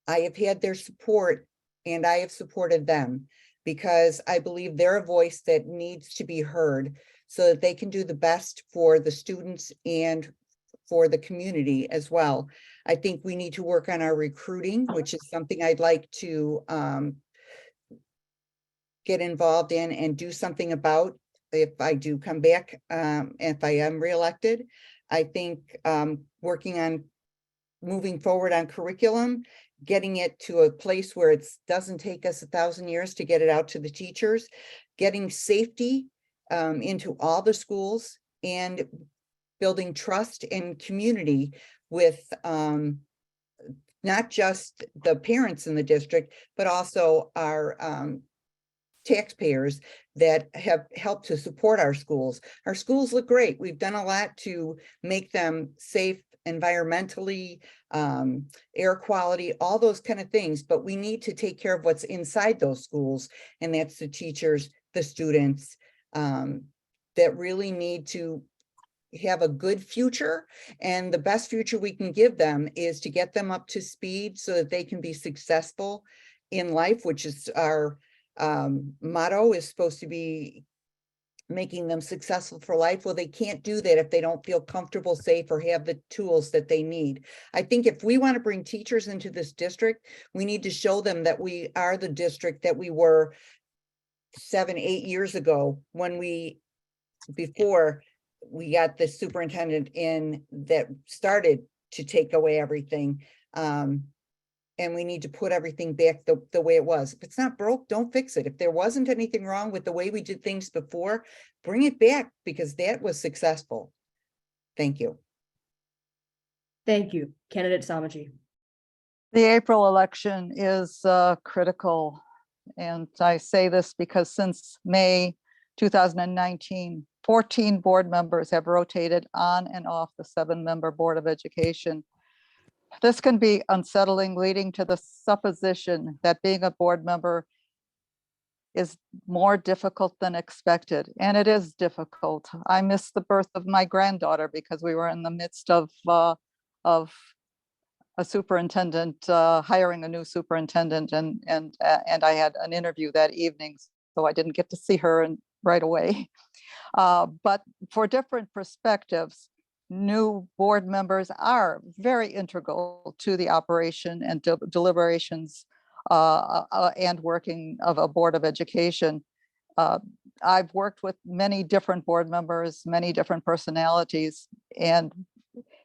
have had their support and I have supported them because I believe they're a voice that needs to be heard so that they can do the best for the students and for the community as well. I think we need to work on our recruiting, which is something I'd like to get involved in and do something about if I do come back, if I am reelected. I think working on moving forward on curriculum, getting it to a place where it doesn't take us 1,000 years to get it out to the teachers, getting safety into all the schools, and building trust and community with not just the parents in the district, but also our taxpayers that have helped to support our schools. Our schools look great. We've done a lot to make them safe environmentally, air quality, all those kind of things, but we need to take care of what's inside those schools, and that's the teachers, the students, that really need to have a good future, and the best future we can give them is to get them up to speed so that they can be successful in life, which is our motto is supposed to be making them successful for life. Well, they can't do that if they don't feel comfortable, safe, or have the tools that they need. I think if we want to bring teachers into this district, we need to show them that we are the district that we were 7, 8 years ago when before we got the superintendent in that started to take away everything. And we need to put everything back the way it was. If it's not broke, don't fix it. If there wasn't anything wrong with the way we did things before, bring it back because that was successful. Thank you.
Thank you. Candidate Samaji.
The April election is critical. And I say this because since May 2019, 14 board members have rotated on and off the 7-member Board of Education. This can be unsettling, leading to the supposition that being a board member is more difficult than expected. And it is difficult. I missed the birth of my granddaughter because we were in the midst of a superintendent, hiring a new superintendent, and I had an interview that evening, so I didn't get to see her right away. But for different perspectives, new board members are very integral to the operation and deliberations and working of a Board of Education. I've worked with many different board members, many different personalities, and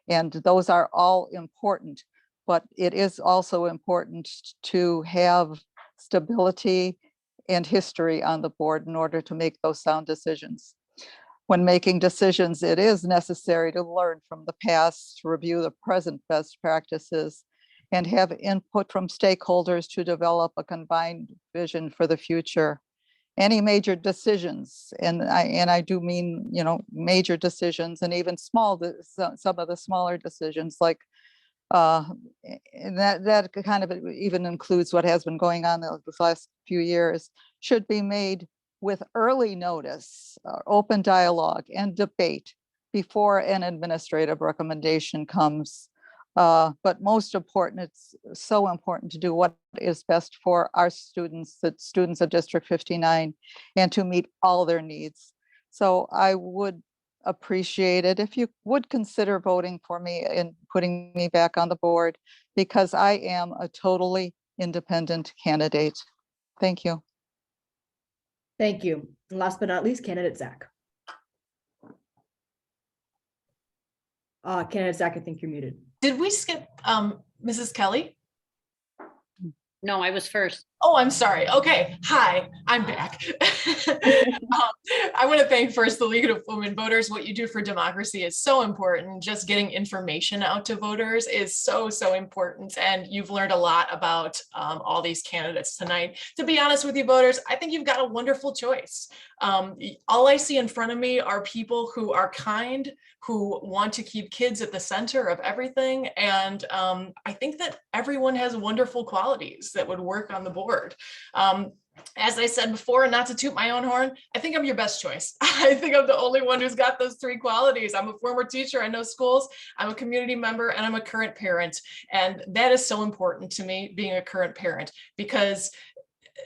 those are all important. But it is also important to have stability and history on the board in order to make those sound decisions. When making decisions, it is necessary to learn from the past, to review the present best practices, and have input from stakeholders to develop a combined vision for the future. Any major decisions, and I do mean, major decisions, and even some of the smaller decisions, like and that kind of even includes what has been going on the last few years, should be made with early notice, open dialogue and debate before an administrative recommendation comes. But most important, it's so important to do what is best for our students, the students of District 59, and to meet all their needs. So I would appreciate it if you would consider voting for me and putting me back on the board, because I am a totally independent candidate. Thank you.
Thank you. And last but not least, candidate Zach. Candidate Zach, I think you're muted.
Did we skip Mrs. Kelly?
No, I was first.
Oh, I'm sorry. Okay. Hi, I'm back. I want to thank first the League of Women Voters. What you do for democracy is so important. Just getting information out to voters is so, so important. And you've learned a lot about all these candidates tonight. To be honest with you, voters, I think you've got a wonderful choice. All I see in front of me are people who are kind, who want to keep kids at the center of everything. And I think that everyone has wonderful qualities that would work on the board. As I said before, and not to toot my own horn, I think I'm your best choice. I think I'm the only one who's got those three qualities. I'm a former teacher, I know schools, I'm a community member, and I'm a current parent. And that is so important to me, being a current parent, because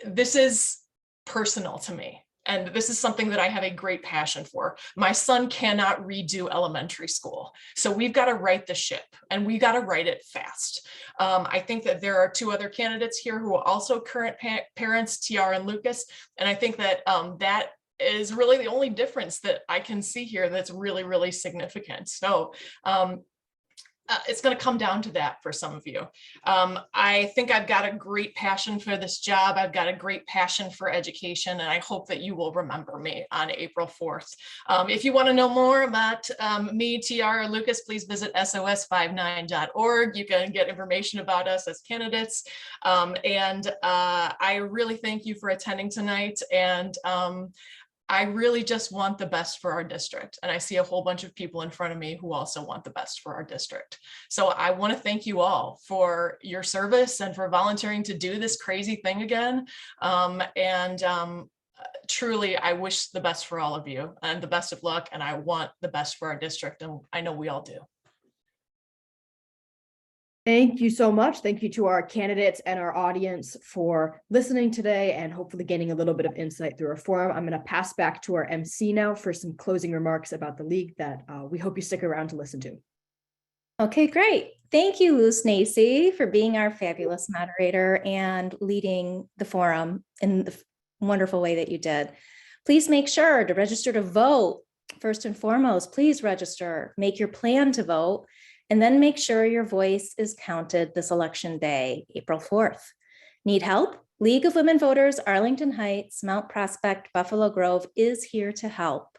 this is personal to me. And this is something that I have a great passion for. My son cannot redo elementary school. So we've got to right the ship, and we got to right it fast. I think that there are two other candidates here who are also current parents, TR and Lucas. And I think that that is really the only difference that I can see here that's really, really significant. So it's going to come down to that for some of you. I think I've got a great passion for this job. I've got a great passion for education, and I hope that you will remember me on April 4th. If you want to know more about me, TR, or Lucas, please visit sos59.org. You can get information about us as candidates. I really thank you for attending tonight. And I really just want the best for our district. And I see a whole bunch of people in front of me who also want the best for our district. So I want to thank you all for your service and for volunteering to do this crazy thing again. Truly, I wish the best for all of you and the best of luck. And I want the best for our district. And I know we all do.
Thank you so much. Thank you to our candidates and our audience for listening today and hopefully gaining a little bit of insight through our forum. I'm going to pass back to our MC now for some closing remarks about the league that we hope you stick around to listen to.
Okay, great. Thank you, Luz Nacy, for being our fabulous moderator and leading the forum in the wonderful way that you did. Please make sure to register to vote. First and foremost, please register, make your plan to vote, and then make sure your voice is counted this election day, April 4th. Need help? League of Women Voters, Arlington Heights, Mount Prospect, Buffalo Grove is here to help.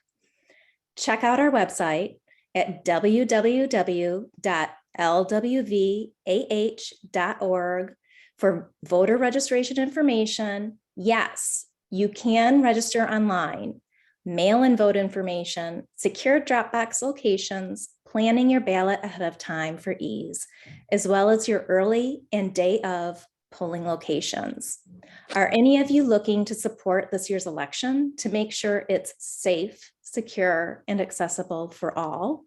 Check out our website at www.LWV-AH.org for voter registration information. Yes, you can register online, mail-in vote information, secure Dropbox locations, planning your ballot ahead of time for ease, as well as your early and day of polling locations. Are any of you looking to support this year's election to make sure it's safe, secure, and accessible for all?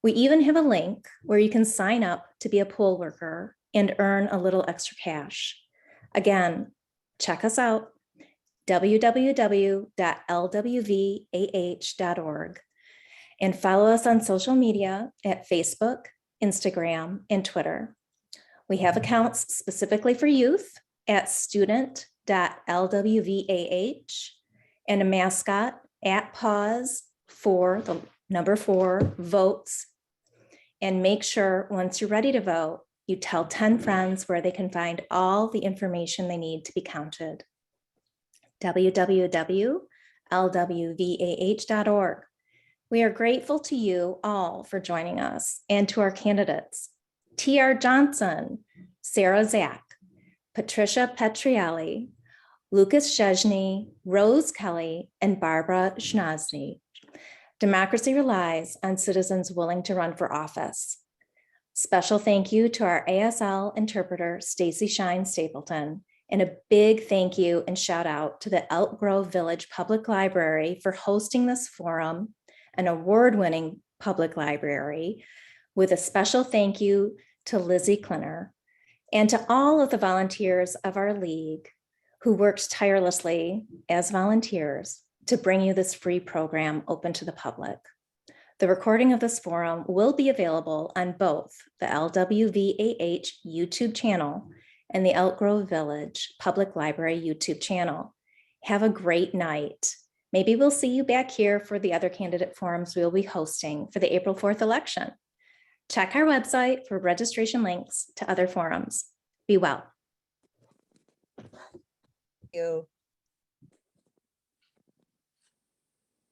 We even have a link where you can sign up to be a poll worker and earn a little extra cash. Again, check us out, www.lwvah.org. And follow us on social media at Facebook, Instagram, and Twitter. We have accounts specifically for youth at student.lwvah and a mascot at pause for the number 4 votes. And make sure once you're ready to vote, you tell 10 friends where they can find all the information they need to be counted. www.lwvah.org. We are grateful to you all for joining us and to our candidates, TR Johnson, Sarah Zach, Patricia Petrielli, Lucas Chesney, Rose Kelly, and Barbara Schnozny. Democracy relies on citizens willing to run for office. Special thank you to our ASL interpreter, Stacy Shine Stapleton, and a big thank you and shout out to the Elk Grove Village Public Library for hosting this forum, an award-winning public library, with a special thank you to Lizzie Klenner and to all of the volunteers of our league who worked tirelessly as volunteers to bring you this free program open to the public. The recording of this forum will be available on both the LWV-AH YouTube channel and the Elk Grove Village Public Library YouTube channel. Have a great night. Maybe we'll see you back here for the other candidate forums we'll be hosting for the April 4th election. Check our website for registration links to other forums. Be well.
You.